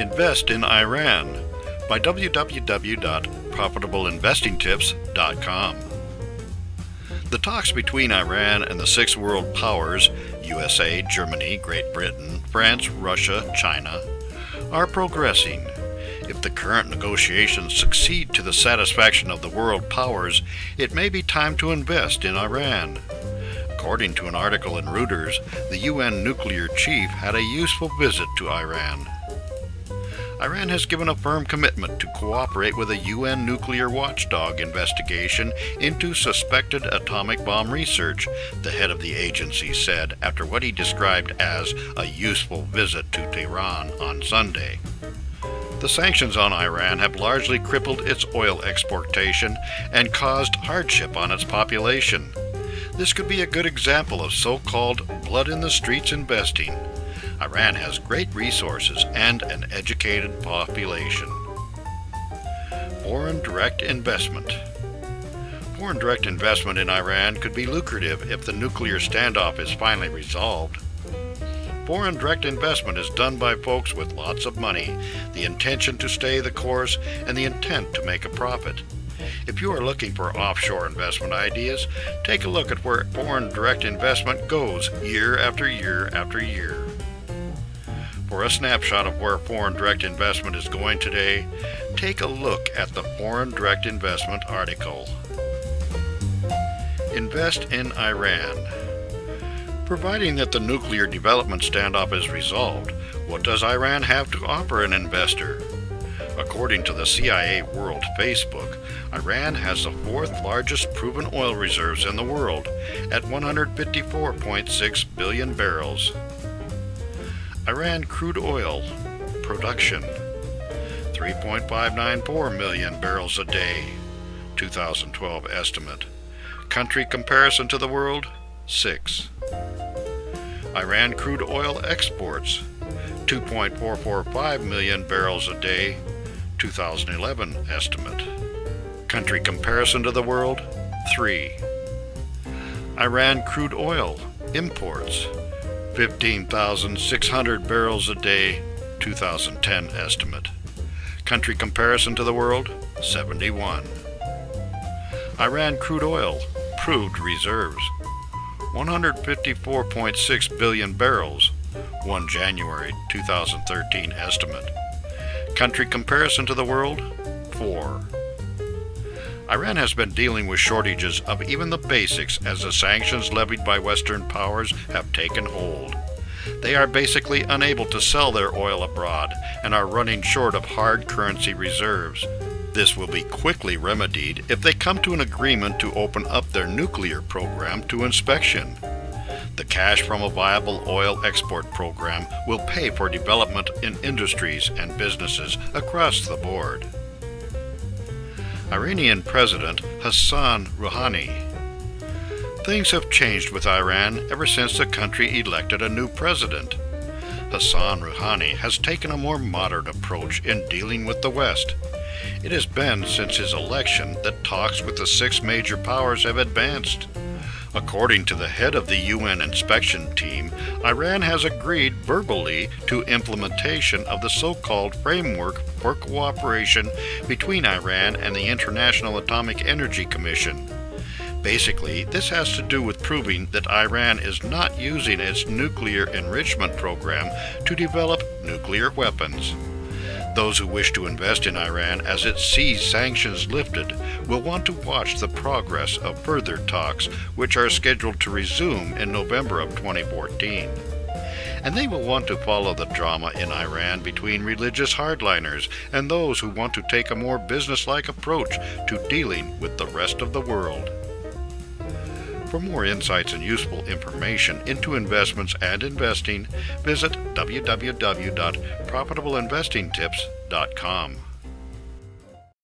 Invest in Iran by www.profitableinvestingtips.com. The talks between Iran and the six world powers, USA, Germany, Great Britain, France, Russia, China, are progressing. If the current negotiations succeed to the satisfaction of the world powers, it may be time to invest in Iran. According to an article in Reuters, the UN nuclear chief had a useful visit to Iran. Iran has given a firm commitment to cooperate with a UN nuclear watchdog investigation into suspected atomic bomb research, the head of the agency said after what he described as a useful visit to Tehran on Sunday. The sanctions on Iran have largely crippled its oil exportation and caused hardship on its population. This could be a good example of so-called blood-in-the-streets investing. Iran has great resources and an educated population. Foreign direct investment. Foreign direct investment in Iran could be lucrative if the nuclear standoff is finally resolved. Foreign direct investment is done by folks with lots of money, the intention to stay the course, and the intent to make a profit. If you are looking for offshore investment ideas, take a look at where foreign direct investment goes year after year after year. For a snapshot of where foreign direct investment is going today, take a look at the Foreign Direct Investment article. Invest in Iran. Providing that the nuclear development standoff is resolved, what does Iran have to offer an investor? According to the CIA World Facebook, Iran has the fourth largest proven oil reserves in the world at 154.6 billion barrels. Iran crude oil production 3.594 million barrels a day, 2012 estimate. Country comparison to the world, 6. Iran crude oil exports 2.445 million barrels a day, 2011 estimate. Country comparison to the world, 3. Iran crude oil imports 15,600 barrels a day, 2010 estimate. Country comparison to the world, 71. Iran crude oil proved reserves 154.6 billion barrels, 1 January 2013 estimate. Country comparison to the world, 4. Iran has been dealing with shortages of even the basics as the sanctions levied by Western powers have taken hold. They are basically unable to sell their oil abroad and are running short of hard currency reserves. This will be quickly remedied if they come to an agreement to open up their nuclear program to inspection. The cash from a viable oil export program will pay for development in industries and businesses across the board. Iranian President Hassan Rouhani. Things have changed with Iran ever since the country elected a new president. Hassan Rouhani has taken a more moderate approach in dealing with the West. It has been since his election that talks with the six major powers have advanced. According to the head of the UN inspection team, Iran has agreed verbally to implementation of the so-called Framework for Cooperation between Iran and the International Atomic Energy Commission. Basically, this has to do with proving that Iran is not using its nuclear enrichment program to develop nuclear weapons. Those who wish to invest in Iran as it sees sanctions lifted will want to watch the progress of further talks, which are scheduled to resume in November of 2014. And they will want to follow the drama in Iran between religious hardliners and those who want to take a more business-like approach to dealing with the rest of the world. For more insights and useful information into investments and investing, visit www.profitableinvestingtips.com.